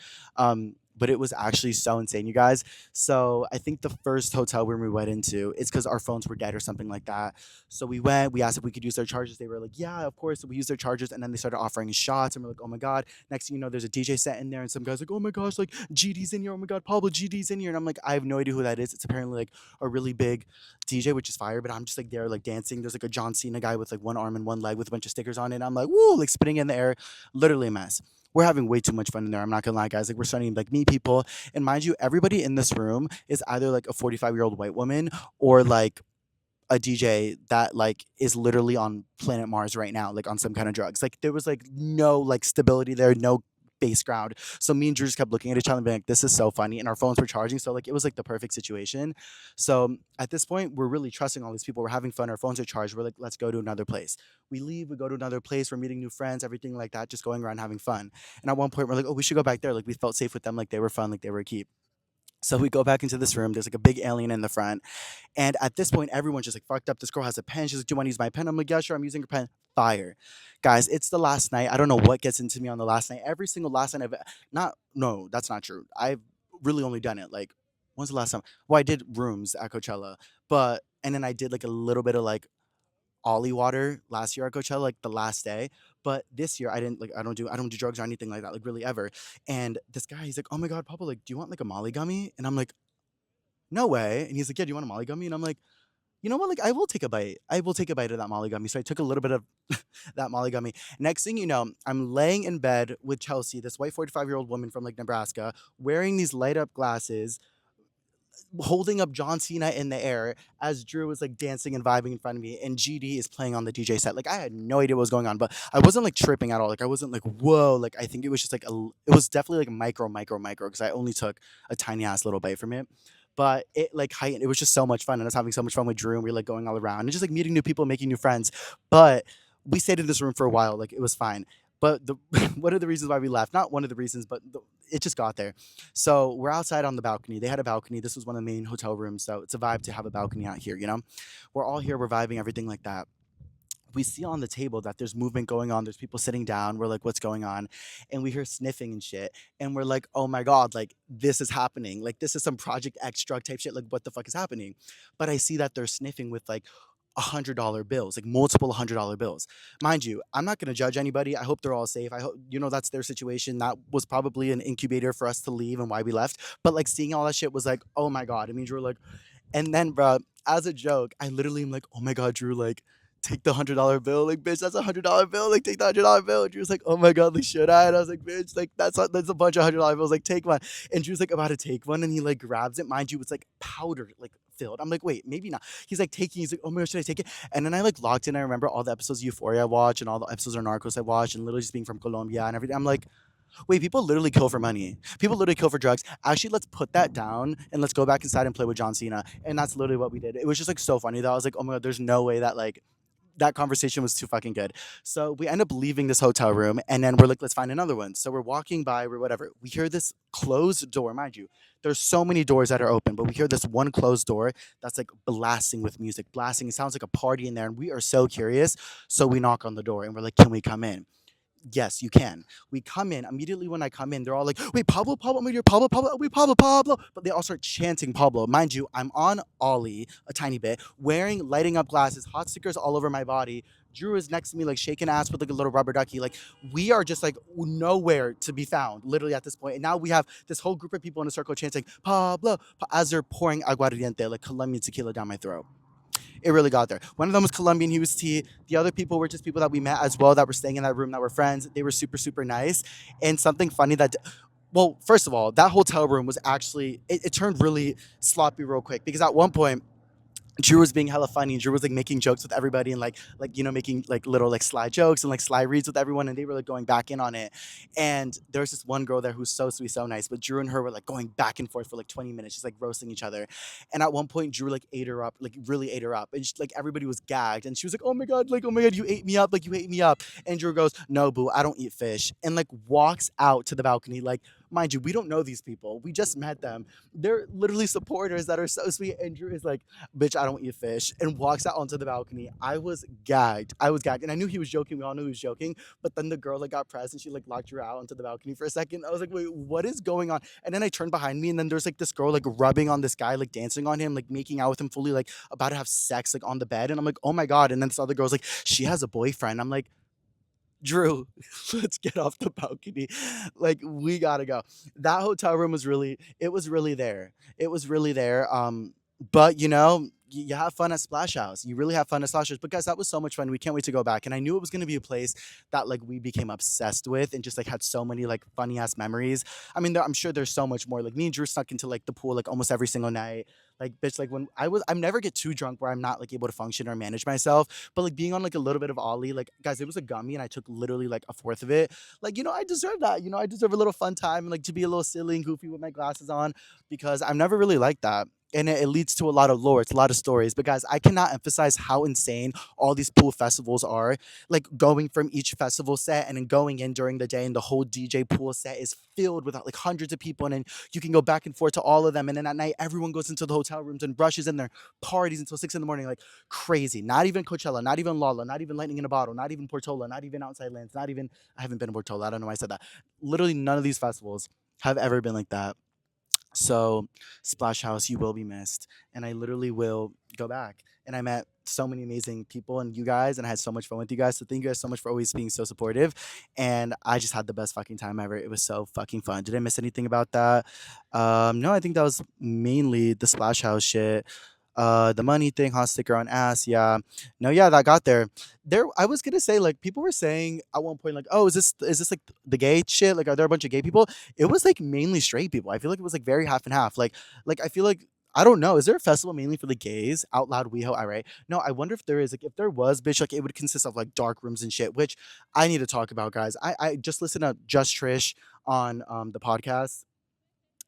But it was actually so insane, you guys. So I think the first hotel room we went into, it's because our phones were dead or something like that. So we went, we asked if we could use their chargers. They were like, yeah, of course. So we used their chargers, and then they started offering us shots, and we're like, oh my god. Next thing you know, there's a DJ set in there, and some guys like, oh my gosh, like GD's in here. Oh my god, Pablo GD's in here, and I'm like, I have no idea who that is. It's apparently like a really big DJ, which is fire. But I'm just like there, like dancing. There's like a John Cena guy with like one arm and one leg with a bunch of stickers on it. And I'm like, woo, like spinning in the air, literally a mess. We're having way too much fun in there. I'm not gonna lie, guys. Like we're starting to like meet people, and mind you, everybody in this room is either like a 45-year-old white woman or like a DJ that like is literally on planet Mars right now, like on some kind of drugs. Like there was like no like stability there, no base ground. So me and Drew just kept looking at each other and being like, this is so funny. And our phones were charging. So like it was like the perfect situation. So at this point, we're really trusting all these people. We're having fun. Our phones are charged. We're like, let's go to another place. We leave, we go to another place, we're meeting new friends, everything like that, just going around having fun. And at one point we're like, oh, we should go back there. Like we felt safe with them, like they were fun, like they were a keep. So we go back into this room. There's like a big alien in the front. And at this point, everyone's just like fucked up. This girl has a pen. She's like, do you want to use my pen? I'm like, yeah, sure. I'm using her pen. Fire. Guys, it's the last night. I don't know what gets into me on the last night. Every single last night not, no, that's not true. I've really only done it. Like, when's the last time? Well, I did rooms at Coachella, and then I did like a little bit of like Ollie water last year at Coachella, like the last day. But this year I didn't like I don't do drugs or anything like that, like really ever. And this guy, he's like, oh my God, Papa, like, do you want like a Molly gummy? And I'm like, no way. And he's like, yeah, do you want a Molly gummy? And I'm like, you know what? Like, I will take a bite. I will take a bite of that Molly gummy. So I took a little bit of that Molly gummy. Next thing you know, I'm laying in bed with Chelsea, this white 45-year-old woman from like Nebraska, wearing these light up glasses, holding up John Cena in the air as Drew was like dancing and vibing in front of me, and GD is playing on the DJ set. Like I had no idea what was going on, but I wasn't like tripping at all. Like I wasn't like whoa. Like I think it was just like it was definitely like micro because I only took a tiny ass little bite from it. But it like heightened. It was just so much fun, and I was having so much fun with Drew, and we were like going all around and just like meeting new people, making new friends. But we stayed in this room for a while. Like it was fine. But the one of the reasons why we left, not one of the reasons, but it just got there. So we're outside on the balcony. They had a balcony. This was one of the main hotel rooms. So it's a vibe to have a balcony out here, you know? We're all here, we're vibing, everything like that. We see on the table that there's movement going on. There's people sitting down. We're like, what's going on? And we hear sniffing and shit. And we're like, oh my God, like this is happening. Like this is some Project X drug type shit. Like what the fuck is happening? But I see that they're sniffing with like $100 bills, like multiple $100 bills. Mind you, I'm not gonna judge anybody. I hope they're all safe. I hope that's their situation. That was probably an incubator for us to leave and why we left. But like seeing all that shit was like, oh my God. It means you were like, and then, bro, as a joke, I literally am like, "Oh my God, Drew, like, take the $100 bill, like, bitch, that's $100 bill, like, take the $100 bill." And Drew's like, "Oh my God, like, should I?" And I was like, "Bitch, like, that's a bunch of $100 bills, like, take one." And Drew's like about to take one, and he like grabs it. Mind you, it's like powder, like filled. I'm like, wait, maybe not. He's like taking. He's like, "Oh my God, should I take it?" And then I like logged in. I remember all the episodes of Euphoria I watched and all the episodes of Narcos I watched, and literally just being from Colombia and everything. I'm like, wait, people literally kill for money. People literally kill for drugs. Actually, let's put that down and let's go back inside and play with John Cena. And that's literally what we did. It was just like so funny that I was like, oh my God, there's no way that like that conversation was too fucking good. So we end up leaving this hotel room and then we're like, let's find another one. So we're walking by, or whatever. We hear this closed door, mind you. There's so many doors that are open, but we hear this one closed door that's like blasting with music, blasting. It sounds like a party in there, and we are so curious. So we knock on the door and we're like, can we come in? Yes, you can. We come in immediately. When I come in, they're all like, "Wait, Pablo, Pablo, I'm your Pablo, Pablo, wait, Pablo, Pablo." But they all start chanting Pablo. Mind you, I'm on Ollie a tiny bit, wearing lighting up glasses, hot stickers all over my body. Drew is next to me, like shaking ass with like a little rubber ducky. Like we are just like nowhere to be found, literally at this point. And now we have this whole group of people in a circle chanting Pablo as they're pouring aguardiente, like Colombian tequila, down my throat. It really got there. One of them was Colombian. He was T. The other people were just people that we met as well that were staying in that room that were friends. They were super, super nice. And something funny that, well, first of all, that hotel room was actually, it turned really sloppy real quick because at one point, Drew was being hella funny. And Drew was like making jokes with everybody and making like little like sly jokes and like sly reads with everyone, and they were like going back in on it. And there was this one girl there who's so sweet, so nice, but Drew and her were like going back and forth for like 20 minutes, just like roasting each other. And at one point, Drew like ate her up, like really ate her up, and like everybody was gagged, and she was like, oh my god, you ate me up, like you ate me up. And Drew goes, no, boo, I don't eat fish, and like walks out to the balcony, like. Mind you, we don't know these people. We just met them. They're literally supporters that are so sweet. And Drew is like, bitch, I don't eat fish, and walks out onto the balcony. I was gagged. I was gagged. And I knew he was joking. We all knew he was joking. But then the girl like got pressed and she like locked her out onto the balcony for a second. I was like, wait, what is going on? And then I turned behind me and then there's like this girl like rubbing on this guy, like dancing on him, like making out with him fully, like about to have sex, like on the bed. And I'm like, oh my God. And then this other girl's like, she has a boyfriend. I'm like, Drew, let's get off the balcony. Like we gotta go. That hotel room was really, it was really there. It was really there. But you know, you have fun at Splash House. You really have fun at Splash House. But guys, that was so much fun. We can't wait to go back. And I knew it was gonna be a place that like we became obsessed with and just like had so many like funny ass memories. I mean, I'm sure there's so much more. Like me and Drew snuck into like the pool like almost every single night. Like bitch, like when I never get too drunk where I'm not like able to function or manage myself. But like being on like a little bit of Ollie, like guys, it was a gummy and I took literally like a fourth of it. Like, you know, I deserve that. You know, I deserve a little fun time and like to be a little silly and goofy with my glasses on because I'm never really like that. And it leads to a lot of lore. It's a lot of stories. But guys, I cannot emphasize how insane all these pool festivals are. Like going from each festival set and then going in during the day, and the whole DJ pool set is filled with like hundreds of people. And then you can go back and forth to all of them. And then at night, everyone goes into the hotel rooms and rushes in their parties until 6 in the morning. Like crazy. Not even Coachella, not even Lala, not even Lightning in a Bottle, not even Portola, not even Outside Lands, not even, I haven't been to Portola. I don't know why I said that. Literally none of these festivals have ever been like that. So, Splash House, you will be missed. And I literally will go back. And I met so many amazing people and you guys, and I had so much fun with you guys. So, thank you guys so much for always being so supportive. And I just had the best fucking time ever. It was so fucking fun. Did I miss anything about that? No, I think that was mainly the Splash House shit. The money thing, hot sticker on ass, yeah. No, yeah, that got there. There, I was gonna say, like, people were saying at one point, like, oh, is this like the gay shit? Like, are there a bunch of gay people? It was like mainly straight people. I feel like it was like very half and half. Like I feel like I don't know. Is there a festival mainly for the gays? Out loud, WeHo, I right? No, I wonder if there is. Like, if there was, bitch, like it would consist of like dark rooms and shit, which I need to talk about, guys. I just listened to Just Trish on the podcast,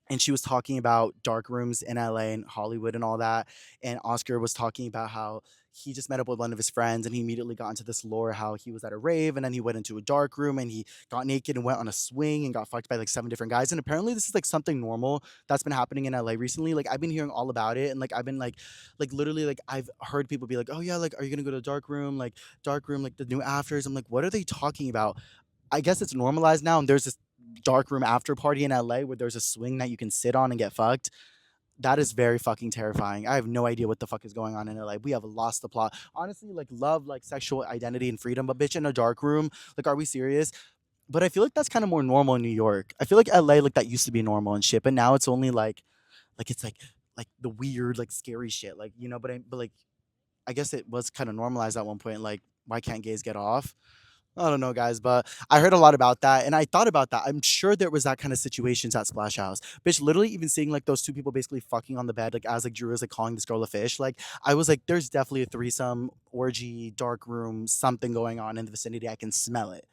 and she was talking about dark rooms in LA and Hollywood and all that. And Oscar was talking about how he just met up with one of his friends and he immediately got into this lore how he was at a rave and then he went into a dark room and he got naked and went on a swing and got fucked by like seven different guys. And apparently this is like something normal that's been happening in LA recently. Like I've been hearing all about it and like I've been like literally like I've heard people be like, oh yeah, like are you gonna go to a dark room, like the new afters? I'm like, what are they talking about? I guess it's normalized now, and there's this dark room after party in LA where there's a swing that you can sit on and get fucked. That is very fucking terrifying. I have no idea what the fuck is going on in LA. We have lost the plot. Honestly, like love, like sexual identity and freedom, but bitch in a dark room. Like, are we serious? But I feel like that's kind of more normal in New York. I feel like LA, like that used to be normal and shit, but now it's only like it's like the weird, like scary shit. Like, you know, but like I guess it was kind of normalized at one point. Like, why can't gays get off? I don't know, guys, but I heard a lot about that, and I thought about that. I'm sure there was that kind of situations at Splash House. Bitch, literally even seeing like those two people basically fucking on the bed, like as like Drew was like calling this girl a fish. Like I was like, there's definitely a threesome, orgy, dark room, something going on in the vicinity. I can smell it.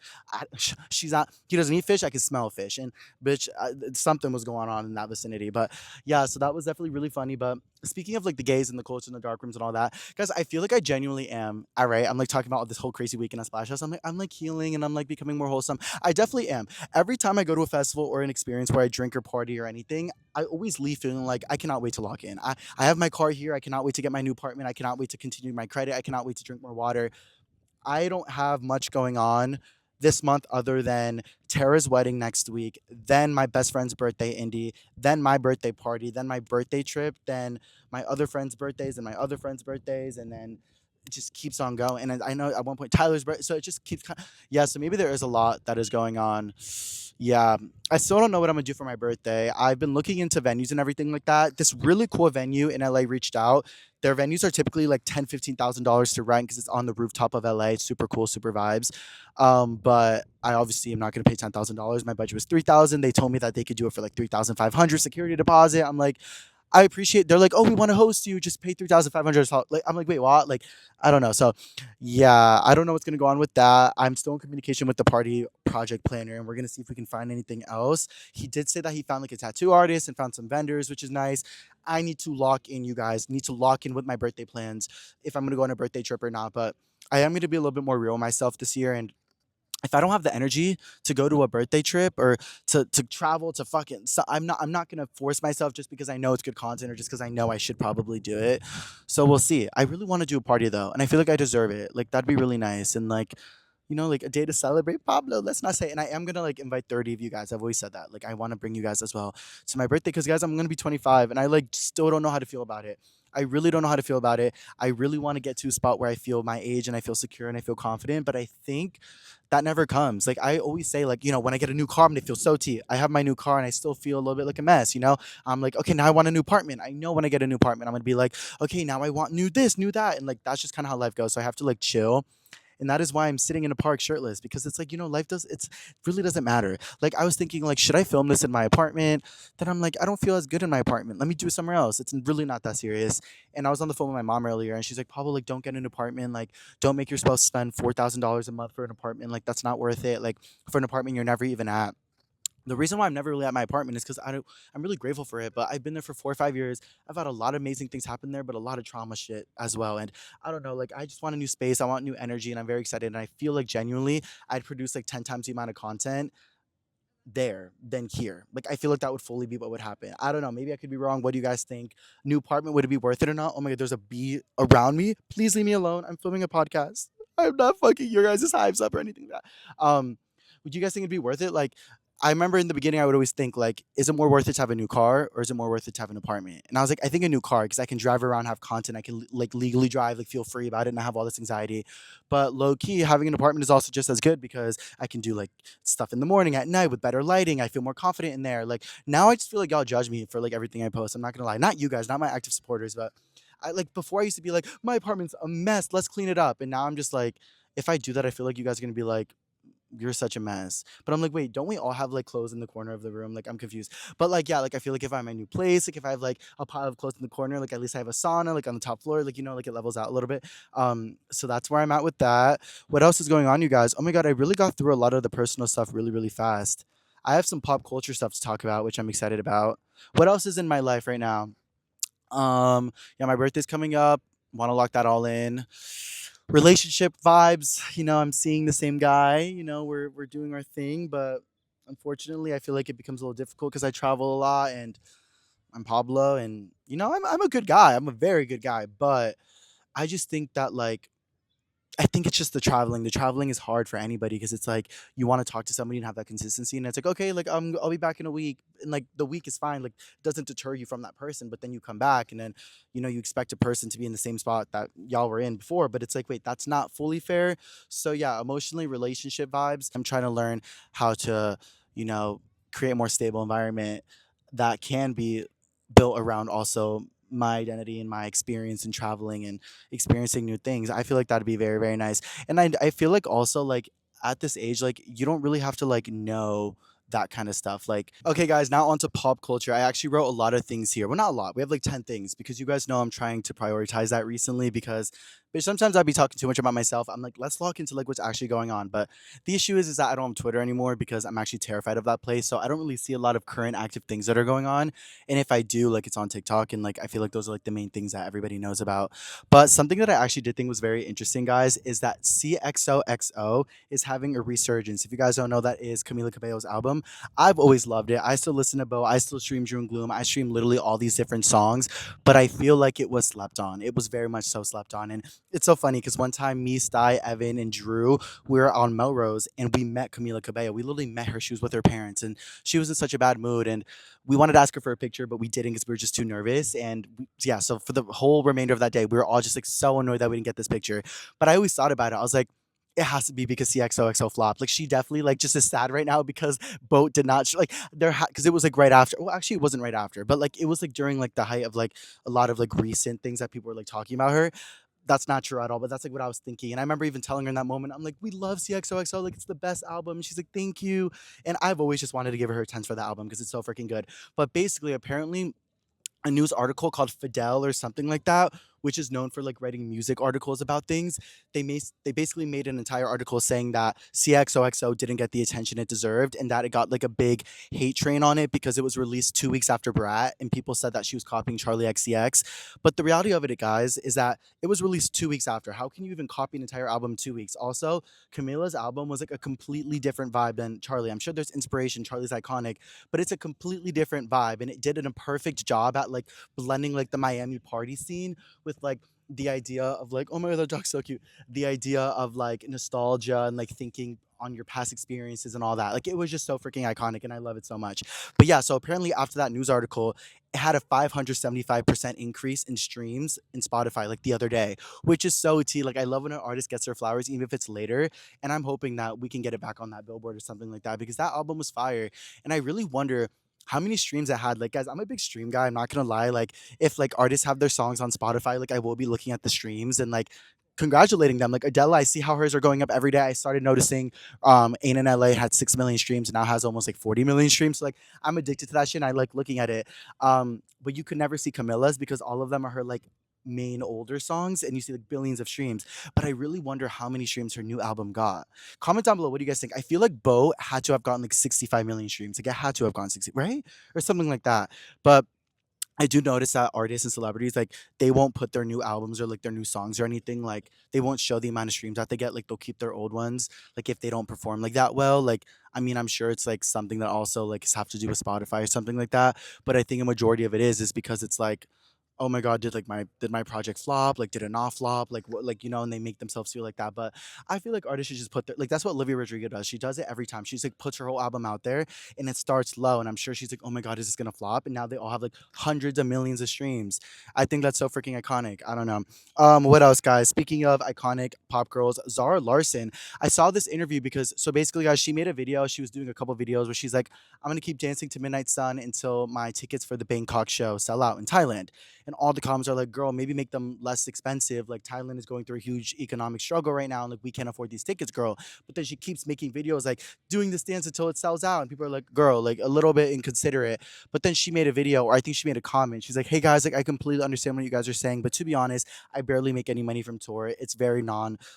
She's not. He doesn't eat fish. I can smell fish, and bitch, something was going on in that vicinity. But yeah, so that was definitely really funny. But speaking of like the gays and the culture and the dark rooms and all that, guys, I feel like I genuinely am. All right, I'm like talking about this whole crazy weekend at Splash House. I'm like healing and I'm like becoming more wholesome. I definitely am. Every time I go to a festival or an experience where I drink or party or anything, I always leave feeling like I cannot wait to lock in. I have my car here. I cannot wait to get my new apartment. I cannot wait to continue my credit. I cannot wait to drink more water. I don't have much going on this month other than Tara's wedding next week, then my best friend's birthday, Indy, then my birthday party, then my birthday trip, then my other friends' birthdays and my other friends' birthdays, and then it just keeps on going. And I know at one point Tyler's birthday, so it just keeps kind of, yeah. So maybe there is a lot that is going on. Yeah, I still don't know what I'm gonna do for my birthday. I've been looking into venues and everything like that. This really cool venue in LA reached out. Their venues are typically like $10,000 $15,000 to rent because it's on the rooftop of LA. It's super cool, super vibes. But I obviously am not gonna pay $10,000. My budget was 3,000. They told me that they could do it for like 3,500 security deposit. I'm like, I appreciate. They're like, oh, we want to host you. Just pay 3,500. Like, I'm like, wait, what? Like, I don't know. So, yeah, I don't know what's gonna go on with that. I'm still in communication with the party project planner, and we're gonna see if we can find anything else. He did say that he found like a tattoo artist and found some vendors, which is nice. I need to lock in, you guys. Need to lock in with my birthday plans if I'm gonna go on a birthday trip or not. But I am gonna be a little bit more real with myself this year, and if I don't have the energy to go to a birthday trip or to travel to fucking, so I'm not gonna force myself just because I know it's good content or just because I know I should probably do it. So we'll see. I really want to do a party though, and I feel like I deserve it. Like that'd be really nice, and like, like a day to celebrate Pablo. Let's not say. And I am gonna like invite 30 of you guys. I've always said that. Like I want to bring you guys as well to my birthday because guys, I'm gonna be 25, and I like still don't know how to feel about it. I really don't know how to feel about it. I really want to get to a spot where I feel my age and I feel secure and I feel confident, but I think that never comes. Like I always say, like, when I get a new car, I'm gonna feel so T. I have my new car and I still feel a little bit like a mess. I'm like, okay, now I want a new apartment. I know when I get a new apartment, I'm gonna be like, okay, now I want new this, new that. And like that's just kind of how life goes. So I have to like chill. And that is why I'm sitting in a park shirtless because it's like, life does it's really doesn't matter. Like I was thinking like, should I film this in my apartment? Then I'm like, I don't feel as good in my apartment. Let me do it somewhere else. It's really not that serious. And I was on the phone with my mom earlier and she's like, Pablo, like don't get an apartment. Like don't make your spouse spend $4,000 a month for an apartment. Like that's not worth it. Like for an apartment you're never even at. The reason why I'm never really at my apartment is because I'm really grateful for it. But I've been there for 4 or 5 years. I've had a lot of amazing things happen there, but a lot of trauma shit as well. And I don't know, like I just want a new space. I want new energy, and I'm very excited. And I feel like genuinely I'd produce like 10 times the amount of content there than here. Like I feel like that would fully be what would happen. I don't know. Maybe I could be wrong. What do you guys think? New apartment, would it be worth it or not? Oh my god, there's a bee around me. Please leave me alone. I'm filming a podcast. I'm not fucking your guys' hives up or anything like that. Would you guys think it'd be worth it? Like I remember in the beginning I would always think like, is it more worth it to have a new car or is it more worth it to have an apartment? And I was like, I think a new car because I can drive around, have content, I can like legally drive, like feel free about it, and not have all this anxiety. But low key, having an apartment is also just as good because I can do like stuff in the morning, at night with better lighting. I feel more confident in there. Like now I just feel like y'all judge me for like everything I post. I'm not gonna lie. Not you guys, not my active supporters, but I like before I used to be like, my apartment's a mess, let's clean it up. And now I'm just like, if I do that, I feel like you guys are gonna be like, you're such a mess. But I'm like, wait, don't we all have like clothes in the corner of the room? Like I'm confused. But like, yeah, like I feel like if I'm in a new place, like if I have like a pile of clothes in the corner, like at least I have a sauna like on the top floor, like like it levels out a little bit. So that's where I'm at with that. What else is going on, you guys? Oh my god, I really got through a lot of the personal stuff really, really fast. I have some pop culture stuff to talk about, which I'm excited about. What else is in my life right now? Yeah, my birthday's coming up. Want to lock that all in. Relationship vibes. I'm seeing the same guy. We're doing our thing, but unfortunately, I feel like it becomes a little difficult because I travel a lot and I'm Pablo, and I'm a good guy. I'm a very good guy, but I just think that like I think it's just the traveling. The traveling is hard for anybody because it's like you want to talk to somebody and have that consistency, and it's like okay, like I'll be back in a week, and like the week is fine. Like it doesn't deter you from that person, but then you come back, and then you expect a person to be in the same spot that y'all were in before, but it's like wait, that's not fully fair. So yeah, emotionally, relationship vibes. I'm trying to learn how to you know create a more stable environment that can be built around also my identity and my experience in traveling and experiencing new things. I feel like that'd be very, very nice. And I feel like also like at this age, like you don't really have to like know that kind of stuff. Like, okay, guys, now onto pop culture. I actually wrote a lot of things here. Well, not a lot. We have like 10 things because you guys know I'm trying to prioritize that recently because but sometimes I'd be talking too much about myself. I'm like, let's look into like what's actually going on. But the issue is that I don't have Twitter anymore because I'm actually terrified of that place. So I don't really see a lot of current active things that are going on. And if I do, like it's on TikTok, and like I feel like those are like the main things that everybody knows about. But something that I actually did think was very interesting, guys, is that CXOXO is having a resurgence. If you guys don't know, that is Camila Cabello's album. I've always loved it. I still listen to Bo. I still stream June Gloom. I stream literally all these different songs, but I feel like it was slept on. It was very much so slept on. And it's so funny because one time me, Sty, Evan, and Drew, we were on Melrose and we met Camila Cabello. We literally met her. She was with her parents and she was in such a bad mood. And we wanted to ask her for a picture, but we didn't because we were just too nervous. And yeah, so for the whole remainder of that day, we were all just like so annoyed that we didn't get this picture. But I always thought about it. I was like, it has to be because CXOXO flopped. Like she definitely like just is sad right now because Boat did not like because it was like right after. Well, actually, it wasn't right after, but like it was like during like the height of like a lot of like recent things that people were like talking about her. That's not true at all, but that's like what I was thinking. And I remember even telling her in that moment, I'm like, we love CXOXO, like it's the best album. And she's like, thank you. And I've always just wanted to give her 10s for the album because it's so freaking good. But basically, apparently a news article called Fidel or something like that, which is known for like writing music articles about things. They basically made an entire article saying that CXOXO didn't get the attention it deserved, and that it got like a big hate train on it because it was released 2 weeks after Brat, and people said that she was copying Charlie XCX. But the reality of it, guys, is that it was released 2 weeks after. How can you even copy an entire album in 2 weeks? Also, Camila's album was like a completely different vibe than Charlie. I'm sure there's inspiration. Charlie's iconic, but it's a completely different vibe, and it did a perfect job at like blending like the Miami party scene with like the idea of like, oh my god, that dog's so cute. The idea of like nostalgia and like thinking on your past experiences and all that. Like it was just so freaking iconic, and I love it so much. But yeah, so apparently after that news article, it had a 575% increase in streams in Spotify like the other day, which is so tea. Like I love when an artist gets their flowers, even if it's later. And I'm hoping that we can get it back on that billboard or something like that because that album was fire. And I really wonder how many streams it had. Like, guys, I'm a big stream guy. I'm not gonna lie. Like, if like artists have their songs on Spotify, like I will be looking at the streams and like congratulating them. Like Adele, I see how hers are going up every day. I started noticing Ain't in LA had 6 million streams and now has almost like 40 million streams. So like I'm addicted to that shit and I like looking at it. But you could never see Camilla's because all of them are her like main older songs and you see like billions of streams. But I really wonder how many streams her new album got. Comment down below. What do you guys think? I feel like Bo had to have gotten like 65 million streams. Like it had to have gone 60, right? Or something like that. But I do notice that artists and celebrities like they won't put their new albums or like their new songs or anything like they won't show the amount of streams that they get. Like they'll keep their old ones. Like if they don't perform like that well, like I mean I'm sure it's like something that also like have to do with Spotify or something like that. But I think a majority of it is because it's like, oh my god, did my project flop? Like did it not flop? Like what, like and they make themselves feel like that. But I feel like artists should just put their, like that's what Olivia Rodrigo does. She does it every time. She's like puts her whole album out there and it starts low and I'm sure she's like, oh my god, is this gonna flop? And now they all have like hundreds of millions of streams. I think that's so freaking iconic. I don't know. What else, guys? Speaking of iconic pop girls, Zara Larson. I saw this interview because so basically, guys, she made a video. She was doing a couple videos where she's like, I'm gonna keep dancing to Midnight Sun until my tickets for the Bangkok show sell out in Thailand. And all the comments are like, girl, maybe make them less expensive. Like Thailand is going through a huge economic struggle right now, and like we can't afford these tickets, girl. But then she keeps making videos like doing this dance until it sells out, and people are like, girl, like a little bit inconsiderate. But then she made a video, or I think she made a comment. She's like, hey guys, like I completely understand what you guys are saying, but to be honest, I barely make any money from tour. It's very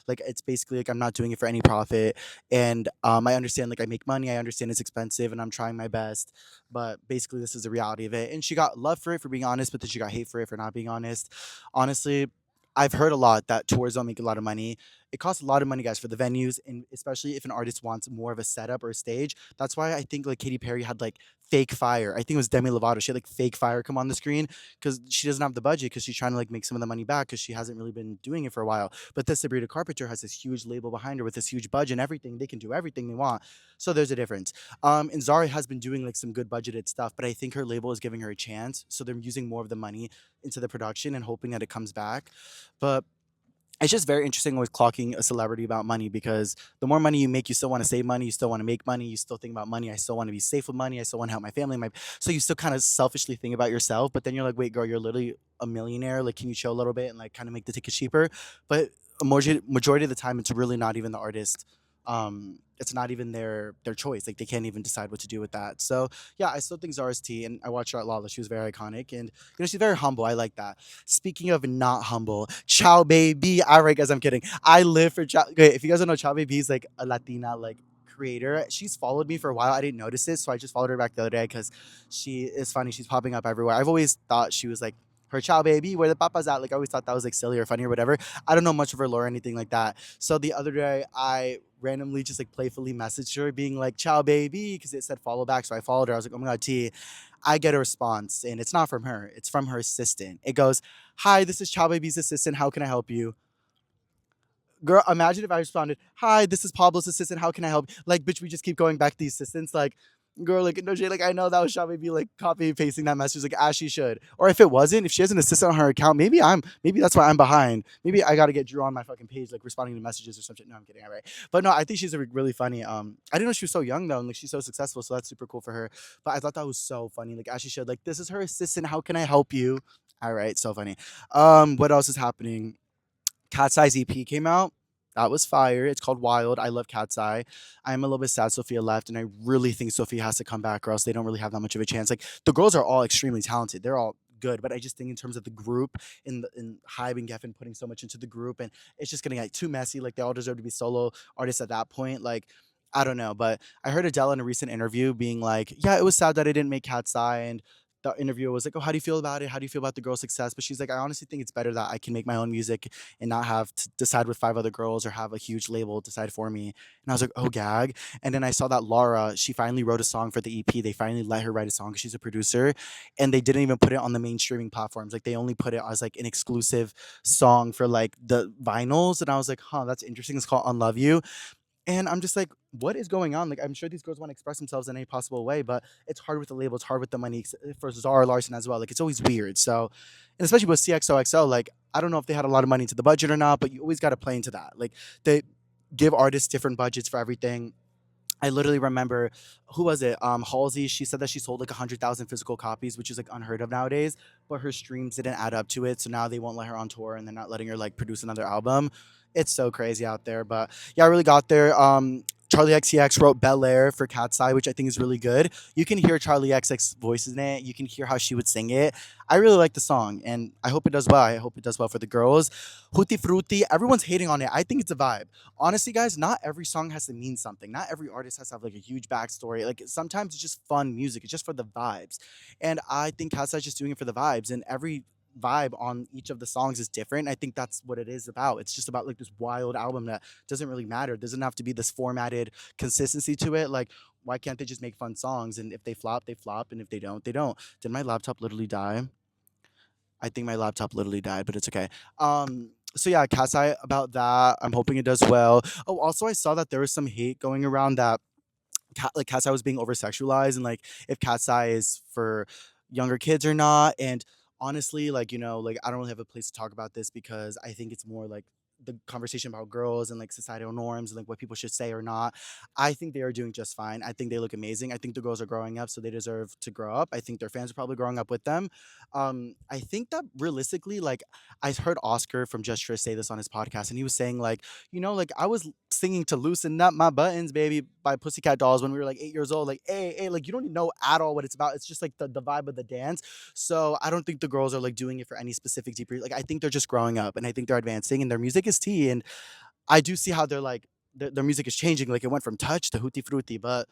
like it's basically like I'm not doing it for any profit. And I understand like I make money, I understand it's expensive, and I'm trying my best. But basically, this is the reality of it. And she got love for it for being honest, but then she got hate for it for not being honest. Honestly, I've heard a lot that tours don't make a lot of money. It costs a lot of money, guys, for the venues, and especially if an artist wants more of a setup or a stage. That's why I think like Katy Perry had like fake fire. I think it was Demi Lovato. She had like fake fire come on the screen because she doesn't have the budget because she's trying to like make some of the money back because she hasn't really been doing it for a while. But this Sabrina Carpenter has this huge label behind her with this huge budget and everything. They can do everything they want. So there's a difference. And Zari has been doing like some good budgeted stuff, but I think her label is giving her a chance. So they're using more of the money into the production and hoping that it comes back. But it's just very interesting with clocking a celebrity about money because the more money you make, you still want to save money, you still want to make money, you still think about money. I still want to be safe with money, I still want to help my family. So you still kind of selfishly think about yourself, but then you're like, wait, girl, you're literally a millionaire. Like, can you chill a little bit and like kind of make the tickets cheaper? But a majority of the time, it's really not even the artist. It's not even their choice. Like they can't even decide what to do with that. So yeah, I still think Zara's T, and I watched her at Lala. She was very iconic, and she's very humble. I like that. Speaking of not humble, Chow Baby. All right, guys, I'm kidding. I live for Chow. Okay, if you guys don't know, Chow Baby is like a Latina like creator. She's followed me for a while. I didn't notice it, so I just followed her back the other day because she is funny. She's popping up everywhere. I've always thought she was like her Chow Baby, where the papa's at. Like I always thought that was like silly or funny or whatever. I don't know much of her lore or anything like that. So the other day, I randomly just like playfully messaged her, being like Chow Baby, because it said follow back. So I followed her. I was like, oh my god, T. I get a response, and it's not from her. It's from her assistant. It goes, "Hi, this is Chow Baby's assistant. How can I help you?" Girl, imagine if I responded, "Hi, this is Pablo's assistant. How can I help?" Like, bitch, we just keep going back to the assistants. Like, girl, like, no shade. Like, I know that was Shaw maybe like copy and pasting that message, like, as she should. Or if it wasn't, if she has an assistant on her account, maybe that's why I'm behind. Maybe I got to get Drew on my fucking page, like, responding to messages or something. No, I'm kidding. All right. But no, I think she's a really funny. I didn't know she was so young, though, and like, she's so successful. So that's super cool for her. But I thought that was so funny. Like, as she should. Like, this is her assistant. How can I help you? All right. So funny. What else is happening? Cat's EP came out. That was fire. It's called Wild. I love Cat's Eye. I'm a little bit sad Sophia left, and I really think Sophia has to come back, or else they don't really have that much of a chance. Like the girls are all extremely talented. They're all good, but I just think in terms of the group, in Hybe and Geffen putting so much into the group, and it's just getting like too messy. Like they all deserve to be solo artists at that point. Like I don't know, but I heard Adele in a recent interview being like, "Yeah, it was sad that I didn't make Katseye," and the interviewer was like, "Oh, how do you feel about it? How do you feel about the girl's success?" But she's like, "I honestly think it's better that I can make my own music and not have to decide with five other girls or have a huge label decide for me." And I was like, "Oh, gag." And then I saw that Laura, she finally wrote a song for the EP. They finally let her write a song because she's a producer, and they didn't even put it on the main streaming platforms. Like they only put it as like an exclusive song for like the vinyls. And I was like, "Huh, that's interesting." It's called "Unlove You." And I'm just like, what is going on? Like, I'm sure these girls want to express themselves in any possible way, but it's hard with the label. It's hard with the money for Zara Larson as well. Like, it's always weird. So, and especially with CXOXO, like, I don't know if they had a lot of money into the budget or not, but you always got to play into that. Like, they give artists different budgets for everything. I literally remember who was it? Halsey. She said that she sold like 100,000 physical copies, which is like unheard of nowadays. But her streams didn't add up to it, so now they won't let her on tour, and they're not letting her like produce another album. It's so crazy out there. But yeah, I really got there. Charlie XCX wrote Bel Air for Cat's Eye, which I think is really good. You can hear Charlie XCX voices in it. You can hear how she would sing it. I really like the song, and I hope it does well. I hope it does well for the girls. Hootie Frutti, everyone's hating on it. I think it's a vibe. Honestly, guys, not every song has to mean something. Not every artist has to have like a huge backstory. Like sometimes it's just fun music. It's just for the vibes. And I think Katsai's just doing it for the vibes. And every vibe on each of the songs is different. I think that's what it is about. It's just about like this wild album that doesn't really matter. It doesn't have to be this formatted consistency to it. Like, why can't they just make fun songs? And if they flop, they flop. And if they don't, they don't. Did my laptop literally die? I think my laptop literally died, but it's okay. So yeah, Cat's Eye about that. I'm hoping it does well. Oh, also I saw that there was some hate going around that Cat's Eye was being over sexualized and like if Cat's Eye is for younger kids or not. And honestly, like like I don't really have a place to talk about this because I think it's more like the conversation about girls and like societal norms and like what people should say or not. I think they are doing just fine. I think they look amazing. I think the girls are growing up, so they deserve to grow up. I think their fans are probably growing up with them. I think that realistically, like I heard Oscar from Just Tris say this on his podcast, and he was saying like like I was singing to Loosen Up My Buttons, Baby by Pussycat Dolls when we were like 8 years old. Like, hey, like you don't know at all what it's about. It's just like the vibe of the dance. So I don't think the girls are like doing it for any specific deep Like I think they're just growing up and I think they're advancing and their music is tea. And I do see how they're like their music is changing. Like it went from touch to hootie fruity, but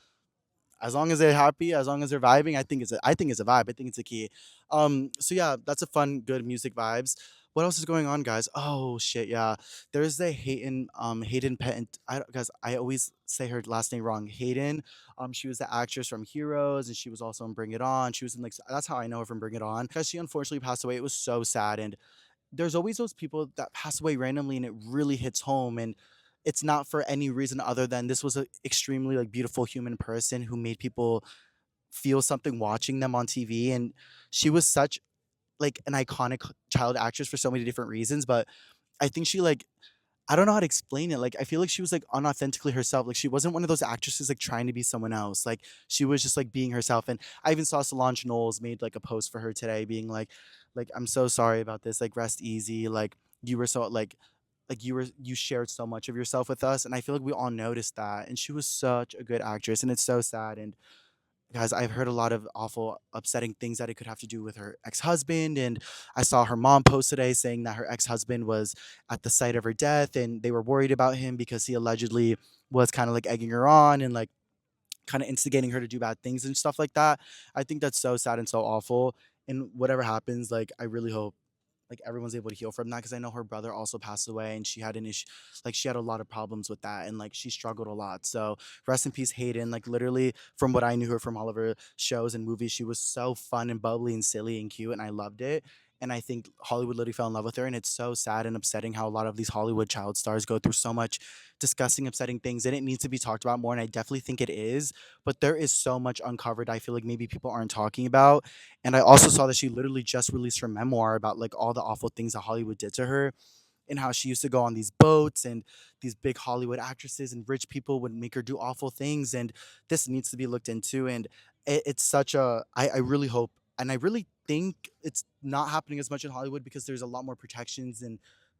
as long as they're happy, as long as they're vibing, I think it's a vibe. I think it's a key. So yeah, that's a fun, good music vibes. What else is going on, guys? Oh shit, yeah. There's the Hayden Pet. Guys, I always say her last name wrong. Hayden. She was the actress from Heroes, and she was also in Bring It On. She was in like that's how I know her from Bring It On. Because she unfortunately passed away. It was so sad, and there's always those people that pass away randomly, and it really hits home. And it's not for any reason other than this was an extremely like beautiful human person who made people feel something watching them on TV. And she was such like an iconic child actress for so many different reasons. But I think she like I don't know how to explain it. Like I feel like she was like unauthentically herself. Like she wasn't one of those actresses like trying to be someone else. Like she was just like being herself. And I even saw Solange Knowles made like a post for her today being like I'm so sorry about this. Like rest easy. Like you were so like you shared so much of yourself with us. And I feel like we all noticed that. And she was such a good actress. And it's so sad. And guys, I've heard a lot of awful, upsetting things that it could have to do with her ex husband. And I saw her mom post today saying that her ex husband was at the site of her death and they were worried about him because he allegedly was kind of like egging her on and like kind of instigating her to do bad things and stuff like that. I think that's so sad and so awful. And whatever happens, like, I really hope like everyone's able to heal from that because I know her brother also passed away and she had an issue like she had a lot of problems with that and like she struggled a lot. So rest in peace, Hayden. Like literally from what I knew her from all of her shows and movies, she was so fun and bubbly and silly and cute and I loved it. And I think Hollywood literally fell in love with her. And it's so sad and upsetting how a lot of these Hollywood child stars go through so much disgusting, upsetting things. And it needs to be talked about more. And I definitely think it is. But there is so much uncovered, I feel like maybe people aren't talking about. And I also saw that she literally just released her memoir about like all the awful things that Hollywood did to her and how she used to go on these boats and these big Hollywood actresses and rich people would make her do awful things. And this needs to be looked into. And it's such a, I really hope, and I really think it's not happening as much in Hollywood because there's a lot more protections and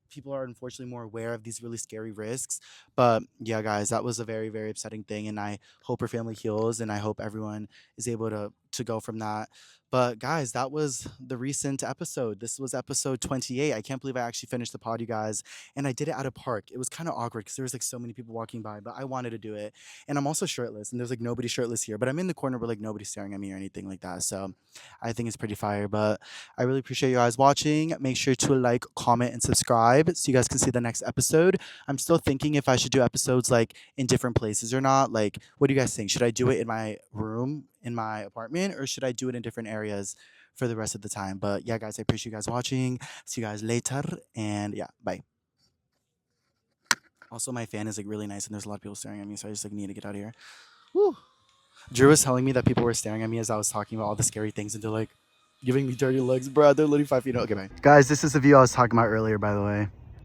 people are unfortunately more aware of these really scary risks. But yeah, guys, that was a very, very upsetting thing. And I hope her family heals and I hope everyone is able to to go from that. But guys, that was the recent episode. This was episode 28. I can't believe I actually finished the pod, you guys. And I did it at a park. It was kind of awkward because there was like so many people walking by, but I wanted to do it. And I'm also shirtless, and there's like nobody shirtless here. But I'm in the corner where like nobody's staring at me or anything like that. So I think it's pretty fire. But I really appreciate you guys watching. Make sure to like, comment, and subscribe so you guys can see the next episode. I'm still thinking if I should do episodes like in different places or not. Like, what do you guys think? Should I do it in my room, in my apartment, or should I do it in different areas for the rest of the time? But yeah, guys, I appreciate you guys watching. See you guys later. And yeah, bye. Also, my fan is like really nice, and there's a lot of people staring at me, so I just like need to get out of here. Woo. Drew was telling me that people were staring at me as I was talking about all the scary things, and they're like giving me dirty looks, bro. They're literally 5 feet. Okay, bye. Guys, this is the view I was talking about earlier, by the way.